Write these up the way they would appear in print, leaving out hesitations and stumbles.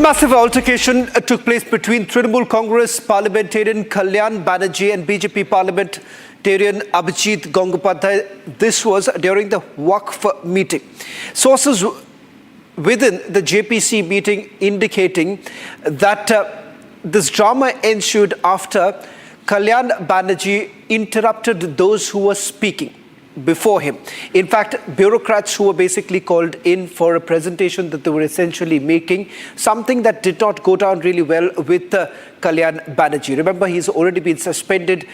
Massive altercation took place between Trinamool Congress parliamentarian Kalyan Banerjee and BJP parliamentarian Abhijit Gangopadhyay. This was during the Waqf meeting. Sources within the JPC meeting indicating that this drama ensued after Kalyan Banerjee interrupted those who were speaking before him. In fact, bureaucrats who were basically called in for a presentation that they were essentially making, something that did not go down really well with Kalyan Banerjee. Remember, he's already been suspended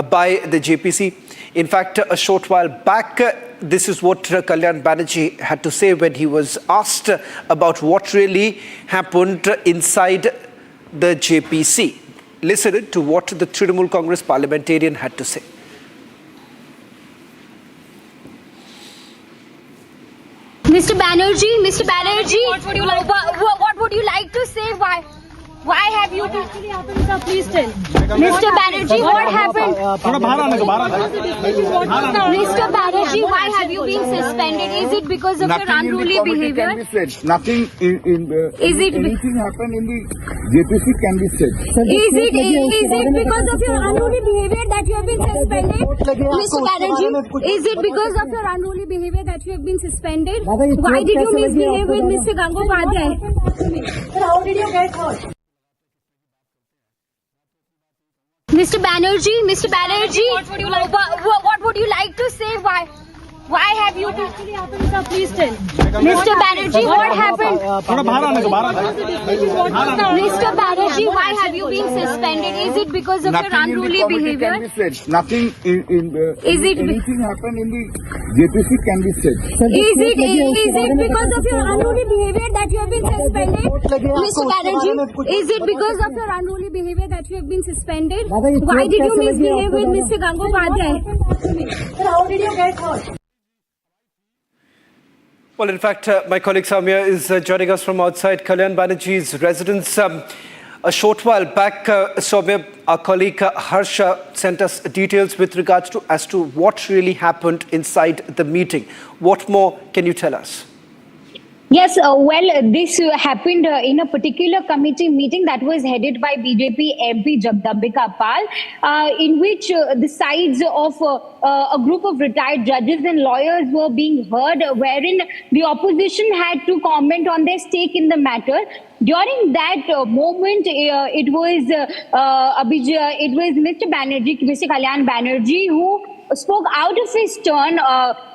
by the JPC. In fact, a short while back, this is what Kalyan Banerjee had to say when he was asked about what really happened inside the JPC. Listen to what the Trinamool Congress parliamentarian had to say. Mr. Banerjee, what would you like to say? Why have you been... Please tell. Mr. Banerjee, what happened? Mr. Banerjee, why have you been suspended? Is it because of your unruly behavior? Nothing anything happened in the JPC can be said. Is it because of your unruly behavior that you have been suspended? Mr. Banerjee, is it because of your unruly behavior that you have been suspended? Why did you misbehave with Mr. Gangopadhyay? How did you get hurt? Mr. Banerjee, what would you like to say? Why have you been... Please tell. Mr. Banerjee, what happened? Mr. Banerjee, why have you been suspended? Is it because of your unruly behavior? Nothing anything happened in the JPC can be said. Is it because of your unruly behavior that you have been suspended? Mr. Banerjee, is it because of your unruly behavior that you have been suspended? Why did you misbehave with Mr. Gangopadhyay? How did you get hurt? Well, in fact, my colleague Samia is joining us from outside Kalyan Banerjee's residence. A short while back, Soumya, our colleague Harsha sent us details with regards to as to what really happened inside the meeting. What more can you tell us? Yes, this happened in a particular committee meeting that was headed by BJP MP Jagdambika Pal, in which the sides of a group of retired judges and lawyers were being heard, wherein the opposition had to comment on their stake in the matter. During that moment, it was Mr. Banerjee, Mr. Kalyan Banerjee, who spoke out of his turn,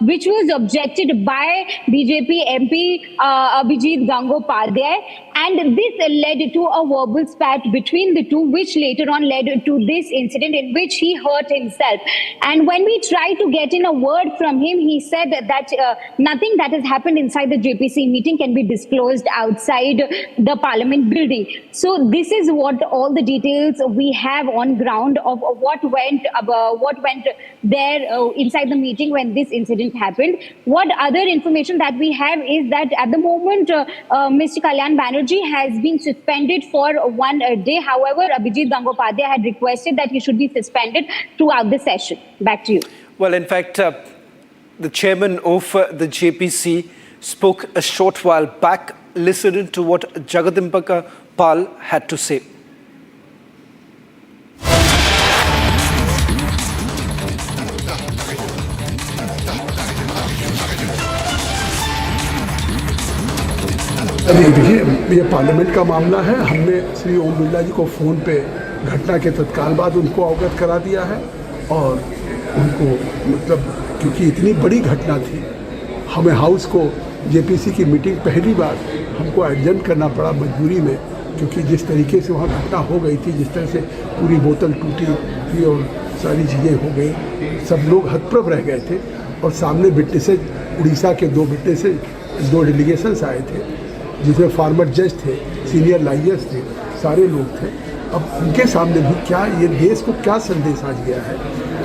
which was objected by BJP MP Abhijit Gangopadhyay, and this led to a verbal spat between the two, which later on led to this incident in which he hurt himself. And when we tried to get in a word from him, he said that nothing that has happened inside the JPC meeting can be disclosed outside the Parliament building. So this is what all the details we have on ground of what went there inside the meeting when this incident happened. What other information that we have is that at the moment, Mr. Kalyan Banerjee has been suspended for 1 day. However, Abhijit Gangopadhyay had requested that he should be suspended throughout the session. Back to you. Well, in fact, the chairman of the JPC spoke a short while back. Listen to what Jagdambika Pal had to say. देखिए, ये parliament का मामला है। हमने श्री ओम बिरला जी को phone पे घटना के तत्काल बाद उनको अवगत करा दिया है और उनको मतलब क्योंकि इतनी बड़ी घटना थी, हमें हाउस को जेपीसी की मीटिंग पहली बार हमको एडजर्न करना पड़ा मजबूरी में, क्योंकि जिस तरीके से वहाँ घटना हो गई थी, जिस तरह से पूरी बोतल टूटी थी और सारी चीज़ें हो गई, सब लोग हतप्रभ रह गए थे। और सामने विटनेसेज, उड़ीसा के 2 विटनेसेज, 2 डेलीगेशंस आए थे, जिसमें फार्मर जज थे, सीनियर लॉयर्स थे, सारे लोग थे। अब उनके सामने भी क्या ये देश को क्या संदेश आ गया है,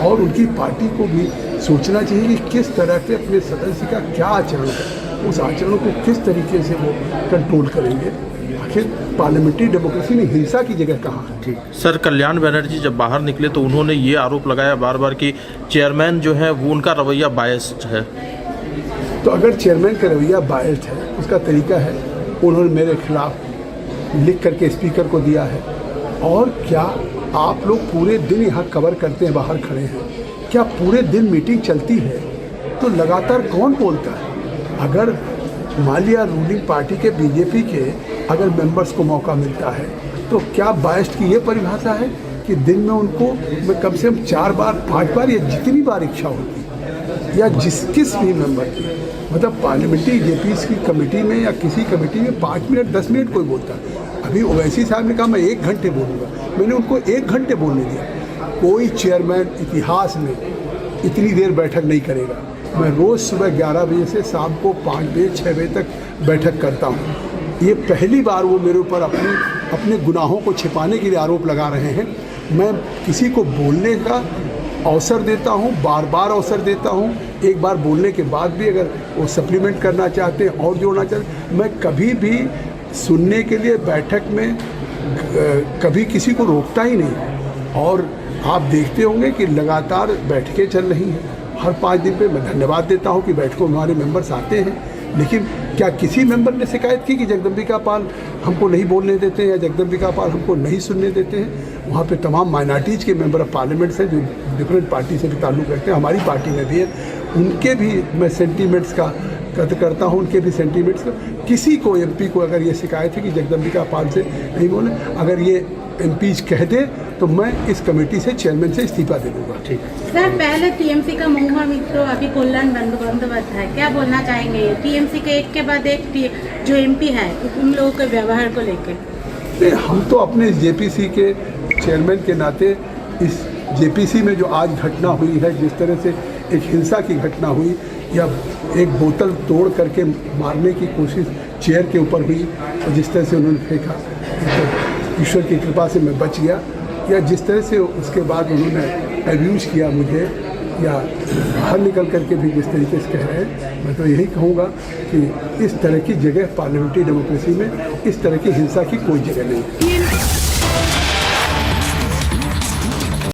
और उनकी पार्टी को भी सोचना चाहिए कि किस तरह से अपने सदस्य का क्या आचरण है, उस आचरण को किस तरीके से वो कंट्रोल करेंगे। आखिर पार्लियामेंट्री डेमोक्रेसी में हिंसा की जगह कहाँ है? ठीक सर, कल्याण बनर्जी जब बाहर निकले तो उन्होंने ये आरोप लगाया बार बार कि चेयरमैन जो है वो उनका रवैया बायस्ड है। तो अगर चेयरमैन का रवैया बायस्ड है, उसका तरीका है, उन्होंने मेरे खिलाफ लिख करके स्पीकर को दिया है। और क्या आप लोग पूरे दिन यहाँ कवर करते हैं, बाहर खड़े हैं, क्या पूरे दिन मीटिंग चलती है तो लगातार कौन बोलता है? अगर मान लिया रूलिंग पार्टी के बीजेपी के अगर मेंबर्स को मौका मिलता है तो क्या बायस्ड की ये परिभाषा है कि दिन में उनको मैं कम से कम 4 बार 5 बार या जितनी बार इच्छा होती या किस भी मेंबर की, मतलब पार्लियामेंट्री जेपीसी की कमेटी में या किसी कमेटी में 5 मिनट 10 मिनट कोई बोलता है। अभी ओवैसी साहब ने कहा मैं 1 घंटे बोलूँगा, मैंने उनको 1 घंटे बोलने दिया। कोई चेयरमैन इतिहास में इतनी देर बैठक नहीं करेगा। मैं रोज़ सुबह 11 बजे से शाम को 5 बजे 6 बजे तक बैठक करता हूँ। ये पहली बार वो मेरे ऊपर अपने गुनाहों को छिपाने के लिए आरोप लगा रहे हैं। मैं किसी को बोलने का अवसर देता हूँ, बार बार अवसर देता हूँ। एक बार बोलने के बाद भी अगर वो सप्लीमेंट करना चाहते हैं और जोड़ना चाहते हैं, मैं कभी भी सुनने के लिए बैठक में कभी किसी को रोकता ही नहीं। और आप देखते होंगे कि लगातार बैठकें चल रही हैं। हर 5 दिन पे मैं धन्यवाद देता हूँ कि बैठकों में हमारे मेंबर्स आते हैं, लेकिन क्या किसी मेंबर ने शिकायत की कि जगदम्बिका पाल हमको नहीं बोलने देते हैं या जगदम्बिका पाल हमको नहीं सुनने देते हैं? वहाँ पे तमाम माइनॉरिटीज़ के मेंबर ऑफ पार्लियामेंट्स हैं जो डिफरेंट पार्टी से भी ताल्लुक़ रखते हैं, हमारी पार्टी में भी है। उनके भी मैं सेंटीमेंट्स का कदर करता हूँ, उनके भी सेंटीमेंट्स का। किसी को एमपी को अगर ये शिकायत है कि जगदम्बिका पाल से नहीं बोले, अगर ये एमपीज कह दे तो मैं इस कमेटी से चेयरमैन से इस्तीफा दे दूँगा। ठीक सर, पहले टीएमसी का महुआ मित्र अभी कल्याण बंदोबस्त क्या बोलना चाहेंगे? टीएमसी के एक के बाद एक जो एमपी है उन लोगों के व्यवहार को लेकर। हम तो अपने जेपीसी के चेयरमैन के नाते इस जेपीसी में जो आज घटना हुई है, जिस तरह से एक हिंसा की घटना हुई या एक बोतल तोड़ करके मारने की कोशिश चेयर के ऊपर हुई और जिस तरह से उन्होंने फेंका, तो ईश्वर की कृपा से मैं बच गया। या जिस तरह से उसके बाद उन्होंने एब्यूज़ किया मुझे या बाहर निकल करके भी जिस तरीके से कह रहे हैं, मैं तो यही कहूँगा कि इस तरह की जगह पार्लियामेंट्री डेमोक्रेसी में इस तरह की हिंसा की कोई जगह नहीं है।